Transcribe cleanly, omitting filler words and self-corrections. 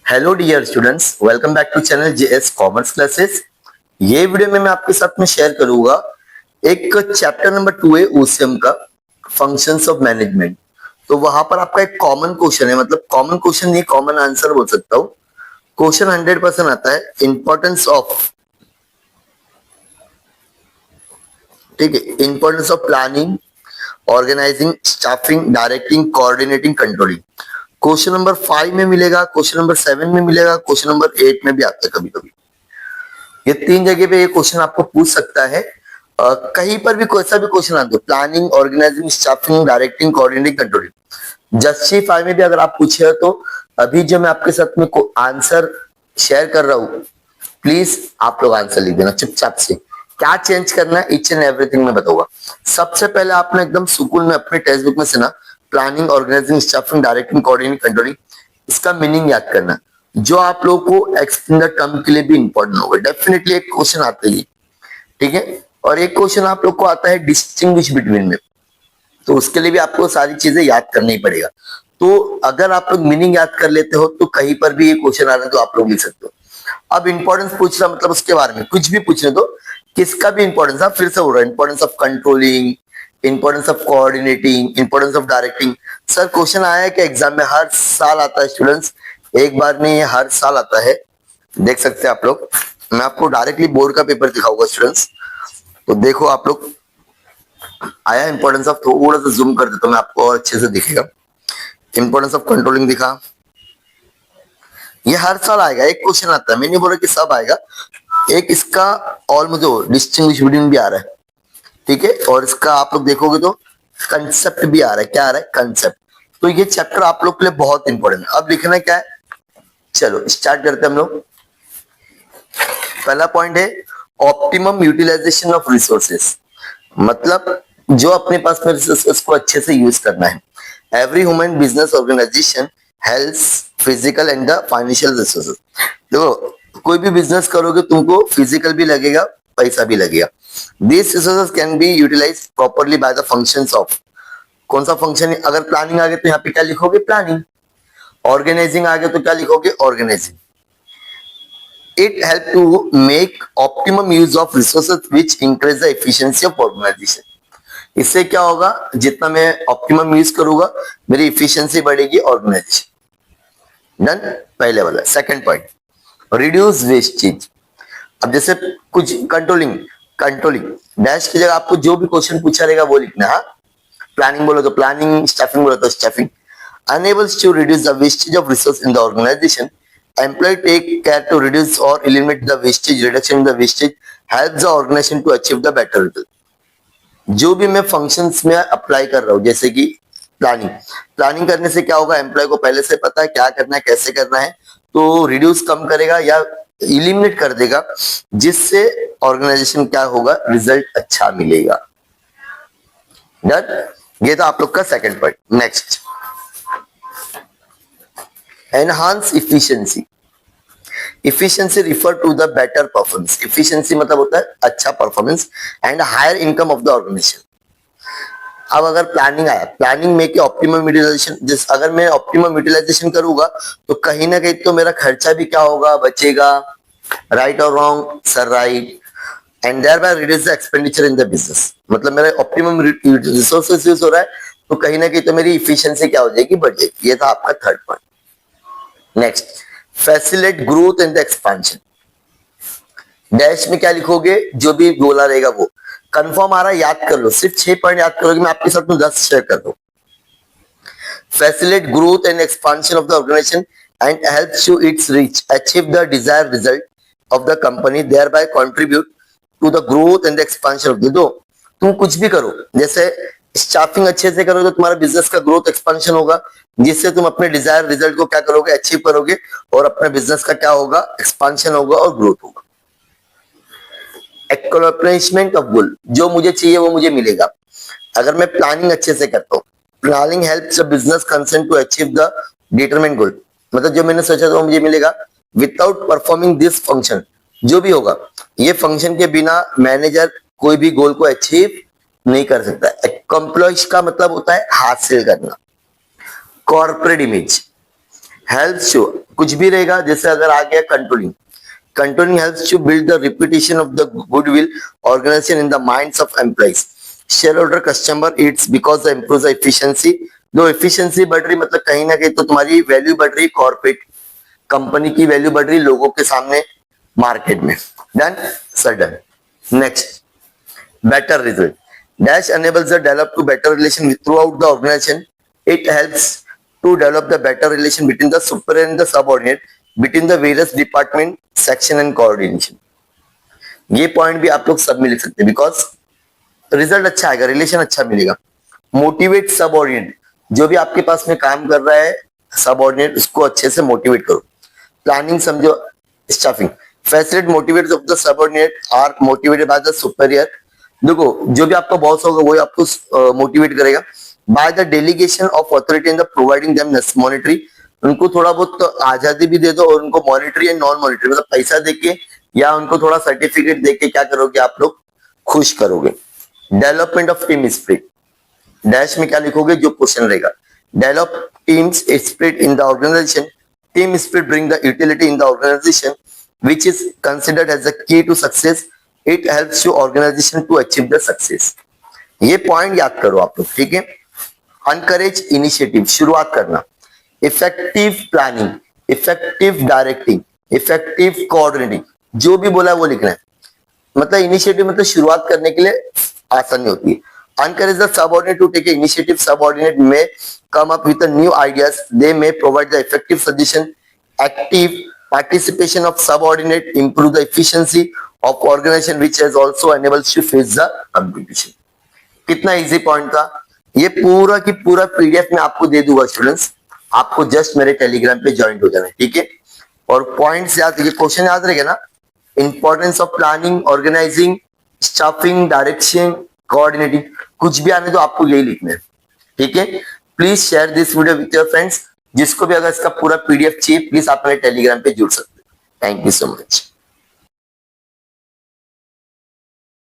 Hello dear students, welcome back to channel JS commerce classes. ये video में मैं आपके साथ में शेयर करूंगा एक चैप्टर नंबर 2 है ओसीएम का, फंक्शंस ऑफ मैनेजमेंट। तो वहां पर आपका एक कॉमन क्वेश्चन है, मतलब कॉमन क्वेश्चन नहीं, कॉमन आंसर बोल सकता हूँ। क्वेश्चन 100% आता है, इंपॉर्टेंस ऑफ, ठीक है, importance of planning, organising, staffing, directing, coordinating, controlling. Question number 5 में मिलेगा, क्वेश्चन नंबर 7 में मिलेगा, क्वेश्चन नंबर 8 में भी आता है कभी कभी। ये 3 जगह पे ये क्वेश्चन आपको पूछ सकता है। कहीं पर भी कोई सा भी क्वेश्चन आ दो, planning, organising, staffing, directing, coordinating, controlling, justify में भी अगर आप पूछे तो अभी जो मैं आपके साथ में आंसर शेयर कर रहा हूँ, प्लीज आप लोग आंसर लिख देना चुपचाप से। क्या चेंज करना है ईच एंड एवरीथिंग मैं बताऊंगा। सबसे पहले आपने एकदम सुकून में अपने टेक्स्ट बुक में से ना planning, organising, staffing, directing, coordinating, controlling, इसका मीनिंग याद करना, जो आप लोगों को एक्सटेंडेड टर्म के लिए भी इंपॉर्टेंट होगा। डेफिनेटली एक क्वेश्चन आता है, ठीक है। और एक क्वेश्चन आप लोग को आता है डिस्टिंग्विश बिटवीन में, तो उसके लिए भी आपको सारी चीजें याद करना ही पड़ेगा। तो अगर आप लोग मीनिंग याद कर लेते हो तो कहीं पर भी ये क्वेश्चन आ रहा है तो आप लोग लिख सकते हो। अब इंपॉर्टेंस पूछ रहा, मतलब उसके बारे में कुछ भी पूछने दो, किसका भी इंपॉर्टेंस, आप फिर से बोल रहा है, importance of controlling, importance of coordinating, importance of directing. Sir question आया है कि एग्जाम में हर साल आता है स्टूडेंट्स, एक बार नहीं, हर साल आता है। देख सकते हैं आप लोग, मैं आपको डायरेक्टली बोर्ड का पेपर दिखाऊंगा स्टूडेंट्स, तो देखो आप लोग। आया इंपॉर्टेंस ऑफ, थोड़ा सा जूम कर देता हूं मैं आपको और अच्छे से दिखेगा। इंपॉर्टेंस ऑफ कंट्रोलिंग दिखा, ये हर साल आएगा, एक क्वेश्चन आता है, मैं नहीं बोल रहा कि सब आएगा। एक इसका ऑलमोस्ट डिस्टिंग्विश बिटवीन भी आ रहा है, ठीक है। और इसका आप लोग देखोगे तो कंसेप्ट भी आ रहा है, क्या आ रहा है, कंसेप्ट। तो ये चैप्टर आप लोग के लिए बहुत इंपॉर्टेंट है। अब लिखना क्या है, चलो स्टार्ट करते हैं हम लोग। पहला पॉइंट है ऑप्टिमम यूटिलाइजेशन ऑफ रिसोर्सेस, मतलब जो अपने पास में रिसोर्सेस को अच्छे से यूज करना है। Every human business organisation health, physical and the financial resources. देखो कोई भी बिजनेस करोगे तुमको फिजिकल भी लगेगा, पैसा भी लगेगा। This resources can be utilise properly by the functions of, कौन सा फंक्शन है। अगर प्लानिंग आ गया तो यहाँ पे क्या लिखोगे, प्लानिंग। ऑर्गेनाइजिंग आ गया तो क्या लिखोगे, organising. It help to make optimum use of resources which increase the efficiency of organization. इससे क्या होगा, जितना मैं ऑप्टिमम यूज करूंगा मेरी इफिशियंसी बढ़ेगी, ऑर्गेनाइजेशन। डन, पहले वाला। Second point, reduce wastage. अब जैसे कुछ कंट्रोलिंग, कंट्रोलिंग डैश की जगह आपको जो भी क्वेश्चन पूछा रहेगा वो लिखना है। प्लानिंग बोलो तो प्लानिंग, स्टाफिंग बोलो तो staffing. enables to reduce the wastage of resource in the organization. Employee take care to reduce or eliminate the wastage. Reduction in the wastage helps the organization to achieve the better result. जो भी मैं functions में apply कर रहा हूँ, जैसे कि planning, planning करने से क्या होगा, एम्प्लॉय को पहले से पता है क्या करना है, कैसे करना है, तो रिड्यूस कम करेगा या इलिमिनेट कर देगा, जिससे ऑर्गेनाइजेशन क्या होगा, रिजल्ट अच्छा मिलेगा। डन, ये तो आप लोग का second point. Next, enhance efficiency. Efficiency refer to the better performance. Efficiency मतलब होता है अच्छा performance and higher income of the organisation. अब अगर प्लानिंग आया, प्लानिंग में कि ऑप्टिमम यूटिलाइजेशन, जिस अगर मैं ऑप्टिमम यूटिलाइजेशन करूंगा तो कहीं ना कहीं तो मेरा खर्चा भी क्या होगा, बचेगा। राइट और wrong, sir right. And thereby reduce the expenditure in the business, मतलब मेरा ऑप्टिमम रिसोर्सेज यूज हो रहा है तो कहीं ना कहीं तो मेरी इफिशियंसी क्या हो जाएगी, बढ़ जाएगी। ये था आपका third point. Next, facilitate growth and the expansion. Dash में क्या लिखोगे, जो भी बोला रहेगा वो कंफर्म आ रहा है, याद कर लो। सिर्फ 6 पॉइंट याद करोगे, मैं आपके साथ में 10 शेयर कर दूं। Facilitate growth and expansion of the organisation and helps to its reach achieve the desired result of the company, thereby contribute to the growth and expansion of the. दो तुम कुछ भी करो, जैसे स्टाफिंग अच्छे से करोगे तो तुम्हारा बिजनेस का ग्रोथ एक्सपांशन होगा, जिससे तुम अपने डिजायर रिजल्ट को क्या करोगे, अचीव करोगे, और अपने बिजनेस का क्या होगा, एक्सपांशन होगा और ग्रोथ होगा। एक्सप्लेनेशमेंट ऑफ गोल, जो मुझे चाहिए वो मुझे मिलेगा अगर मैं प्लानिंग अच्छे से करता हूँ। Planning helps the business concern to achieve the determined goal, मतलब जो मैंने सोचा था वो मुझे मिलेगा। विदाउट परफॉर्मिंग दिस फंक्शन, जो भी होगा ये फंक्शन के बिना मैनेजर कोई भी गोल को अचीव नहीं कर सकता। अकम्प्लिश का मतलब होता है हासिल करना। कॉर्पोरेट इमेज, हेल्प्स टू, कुछ भी रहेगा, जैसे अगर आ गया controlling, controlling helps to build the repetition of the goodwill organisation in the minds of employees, shareholder, customer, it's because the improve the efficiency. जो एफिशिएंसी बढ़ रही मतलब कहीं ना कहीं तो तुम्हारी वैल्यू बढ़ रही, कॉर्पोरेट कंपनी की वैल्यू बढ़ रही लोगों के सामने मार्केट में। Then sudden next better result. Dash enables the develop to better relation throughout the organization. It helps to develop the better relation between the superior and the subordinate, between the various department, section and coordination. ये point भी आप लोग सब में लिख सकते हैं, because result अच्छा आएगा, रिलेशन अच्छा मिलेगा। मोटिवेट सबऑर्डिनेट, जो भी आपके पास में काम कर रहा है सबऑर्डिनेट, उसको अच्छे से मोटिवेट करो। प्लानिंग समझो, staffing, facilitate motivate of the subordinate are motivated by the superior. देखो जो भी आपका बॉस होगा वही आपको मोटिवेट करेगा। By the delegation of authority in the providing them monetary, उनको थोड़ा बहुत आजादी भी दे दो और उनको मॉनिटरी एंड नॉन मॉनिटरी मतलब पैसा देके या उनको थोड़ा सर्टिफिकेट देके क्या करोगे आप लोग, खुश करोगे। Development of team spirit, dash में क्या लिखोगे जो क्वेश्चन रहेगा। Develop teams spirit in the organisation, team spirit bring the utility in the organisation which is considered as the key to success. It helps your organization to achieve the success. ये point याद करो आप लोग, ठीक है। Encourage initiative, शुरुआत करना। Effective planning, effective directing, effective coordinating, जो भी बोला है वो लिखना है। मतलब इनिशिएटिव मतलब शुरुआत करने के लिए आसानी होती है। Encourage the subordinate to take initiative. Subordinate may come up with a new ideas. They may provide the effective suggestion. Active participation of subordinate improve the efficiency of organization, which has also enables to face the competition. कितना easy point था, ये पूरा की पूरा PDF में आपको दे दूंगा students, आपको जस्ट मेरे टेलीग्राम पे ज्वाइन हो जाना है, ठीक है। और पॉइंट्स याद, ये क्वेश्चन याद रहेगा ना, importance of planning, organising, staffing, direction, coordinating, कुछ भी आने तो आपको यही लिखना है, ठीक है। Please share this video with your friends. जिसको भी अगर इसका पूरा पीडीएफ चाहिए प्लीज आप मेरे टेलीग्राम पे जुड़ सकते हैं। Thank you so much.